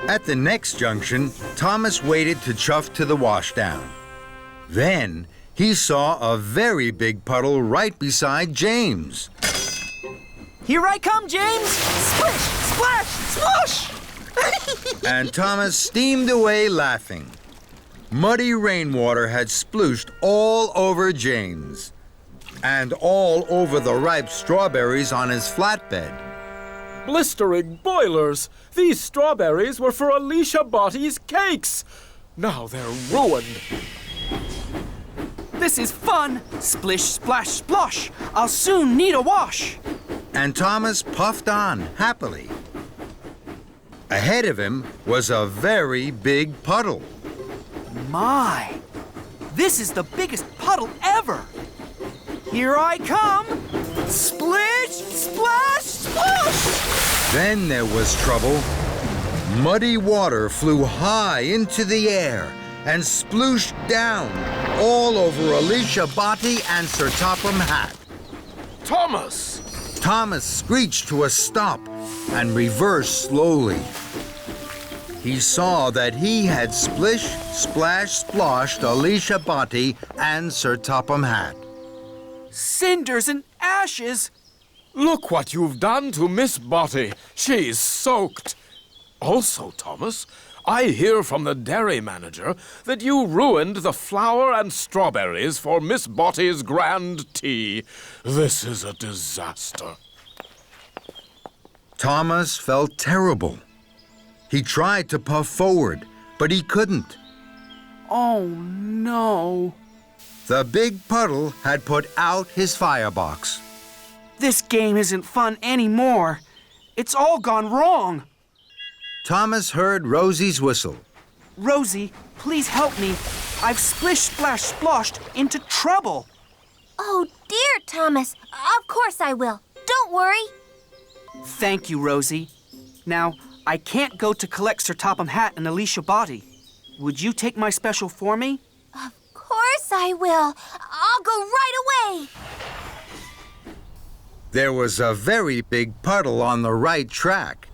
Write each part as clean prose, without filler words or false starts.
At the next junction, Thomas waited to chuff to the washdown. Then he saw a very big puddle right beside James. Here I come, James! Splish, splash, splosh! And Thomas steamed away laughing. Muddy rainwater had splooshed all over James and all over the ripe strawberries on his flatbed. Blistering boilers! These strawberries were for Alicia Bottie's cakes! Now they're ruined. This is fun! Splish, splash, splosh! I'll soon need a wash! And Thomas puffed on happily. Ahead of him was a very big puddle. My! This is the biggest puddle ever! Here I come! Splish, splash, splosh! Then there was trouble. Muddy water flew high into the air and splooshed down all over Alicia Bottie and Sir Topham Hatt. Thomas! Thomas screeched to a stop and reversed slowly. He saw that he had splish, splash, splashed Alicia Bottie and Sir Topham Hatt. Cinders and ashes! Look what you've done to Miss Bottie. She's soaked. Also, Thomas, I hear from the dairy manager that you ruined the flour and strawberries for Miss Bottie's grand tea. This is a disaster. Thomas felt terrible. He tried to puff forward, but he couldn't. Oh, no. The big puddle had put out his firebox. This game isn't fun anymore. It's all gone wrong. Thomas heard Rosie's whistle. Rosie, please help me. I've splish, splash, splashed into trouble. Oh, dear, Thomas. Of course I will. Don't worry. Thank you, Rosie. Now, I can't go to collect Sir Topham Hatt and Alicia Bottie. Would you take my special for me? Of course I will. I'll go right away. There was a very big puddle on the right track.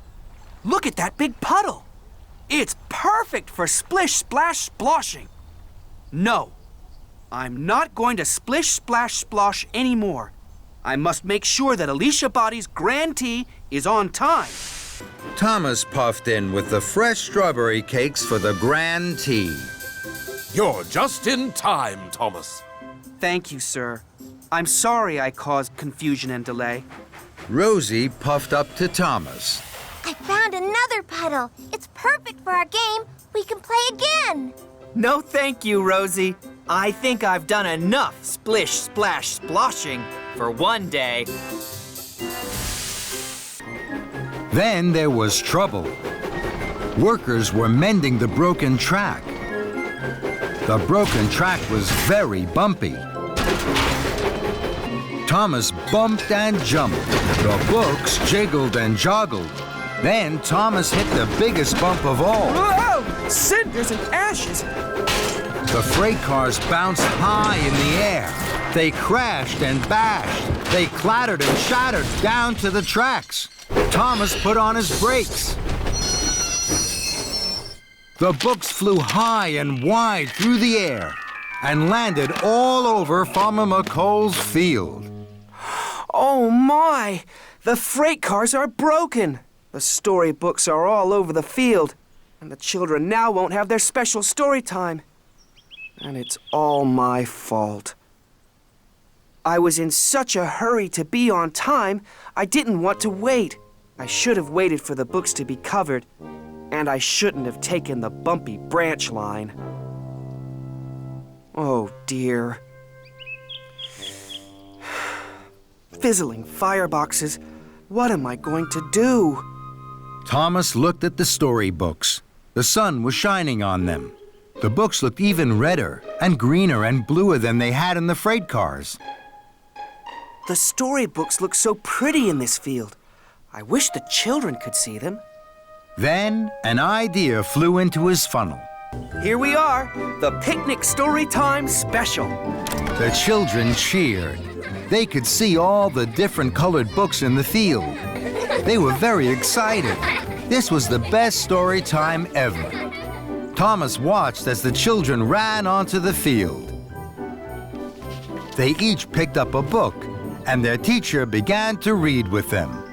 Look at that big puddle. It's perfect for splish, splash, splashing. No, I'm not going to splish, splash, splosh anymore. I must make sure that Alicia Bottie's grand tea is on time. Thomas puffed in with the fresh strawberry cakes for the grand tea. You're just in time, Thomas. Thank you, sir. I'm sorry I caused confusion and delay. Rosie puffed up to Thomas. I found another puddle. It's perfect for our game. We can play again. No, thank you, Rosie. I think I've done enough splish, splash, sploshing for one day. Then there was trouble. Workers were mending the broken track. The broken track was very bumpy. Thomas bumped and jumped. The books jiggled and joggled. Then Thomas hit the biggest bump of all. Whoa! Cinders and ashes! The freight cars bounced high in the air. They crashed and bashed. They clattered and shattered down to the tracks. Thomas put on his brakes. The books flew high and wide through the air and landed all over Farmer McColl's field. Oh, my! The freight cars are broken. The storybooks are all over the field, and the children now won't have their special story time. And it's all my fault. I was in such a hurry to be on time, I didn't want to wait. I should have waited for the books to be covered, and I shouldn't have taken the bumpy branch line. Oh, dear. Fizzling fireboxes. What am I going to do? Thomas looked at the storybooks. The sun was shining on them. The books looked even redder and greener and bluer than they had in the freight cars. The storybooks look so pretty in this field. I wish the children could see them. Then an idea flew into his funnel. Here we are, the Picnic Storytime Special. The children cheered. They could see all the different colored books in the field. They were very excited. This was the best story time ever. Thomas watched as the children ran onto the field. They each picked up a book, and their teacher began to read with them.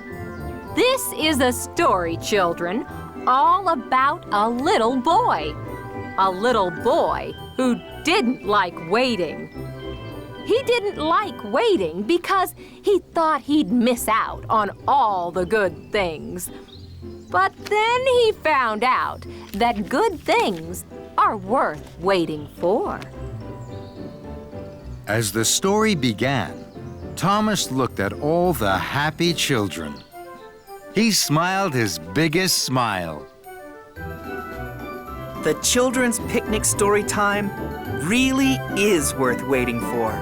This is a story, children, all about a little boy. A little boy who didn't like waiting. He didn't like waiting because he thought he'd miss out on all the good things. But then he found out that good things are worth waiting for. As the story began, Thomas looked at all the happy children. He smiled his biggest smile. The children's picnic story time really is worth waiting for.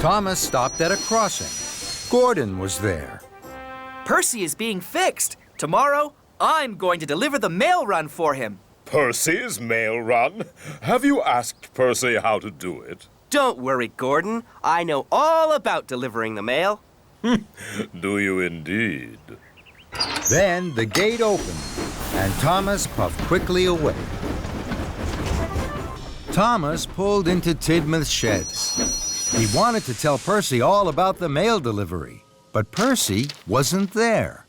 Thomas stopped at a crossing. Gordon was there. Percy is being fixed. Tomorrow, I'm going to deliver the mail run for him. Percy's mail run? Have you asked Percy how to do it? Don't worry, Gordon. I know all about delivering the mail. Do you indeed? Then the gate opened, and Thomas puffed quickly away. Thomas pulled into Tidmouth's sheds. He wanted to tell Percy all about the mail delivery, but Percy wasn't there.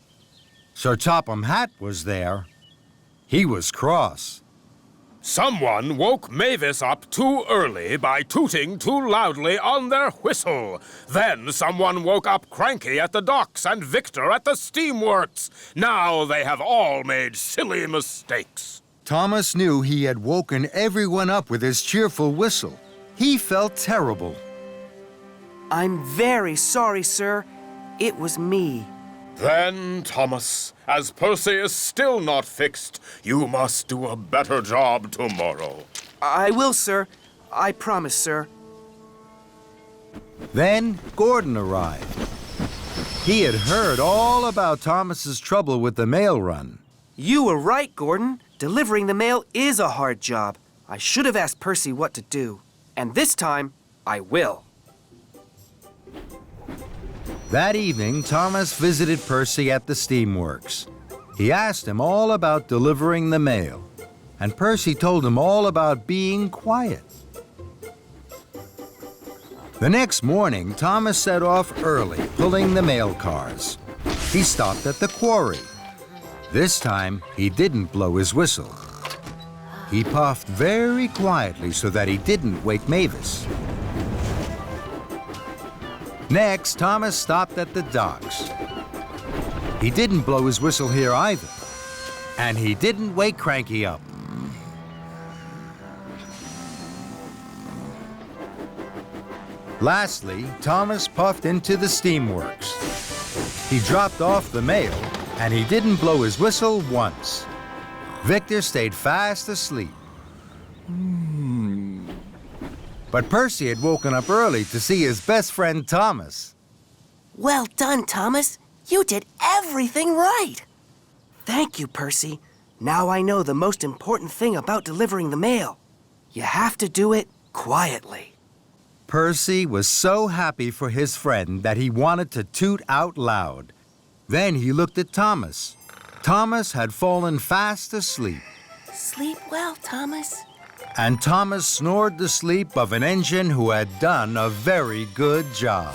Sir Topham Hatt was there. He was cross. Someone woke Mavis up too early by tooting too loudly on their whistle. Then someone woke up Cranky at the docks and Victor at the steamworks. Now they have all made silly mistakes. Thomas knew he had woken everyone up with his cheerful whistle. He felt terrible. I'm very sorry, sir. It was me. Then, Thomas, as Percy is still not fixed, you must do a better job tomorrow. I will, sir. I promise, sir. Then Gordon arrived. He had heard all about Thomas's trouble with the mail run. You were right, Gordon. Delivering the mail is a hard job. I should have asked Percy what to do. And this time, I will. That evening, Thomas visited Percy at the steamworks. He asked him all about delivering the mail, and Percy told him all about being quiet. The next morning, Thomas set off early, pulling the mail cars. He stopped at the quarry. This time, he didn't blow his whistle. He puffed very quietly so that he didn't wake Mavis. Next, Thomas stopped at the docks. He didn't blow his whistle here either. And he didn't wake Cranky up. Lastly, Thomas puffed into the steamworks. He dropped off the mail, and he didn't blow his whistle once. Victor stayed fast asleep. But Percy had woken up early to see his best friend Thomas. Well done, Thomas. You did everything right. Thank you, Percy. Now I know the most important thing about delivering the mail. You have to do it quietly. Percy was so happy for his friend that he wanted to toot out loud. Then he looked at Thomas. Thomas had fallen fast asleep. Sleep well, Thomas. And Thomas snored the sleep of an engine who had done a very good job.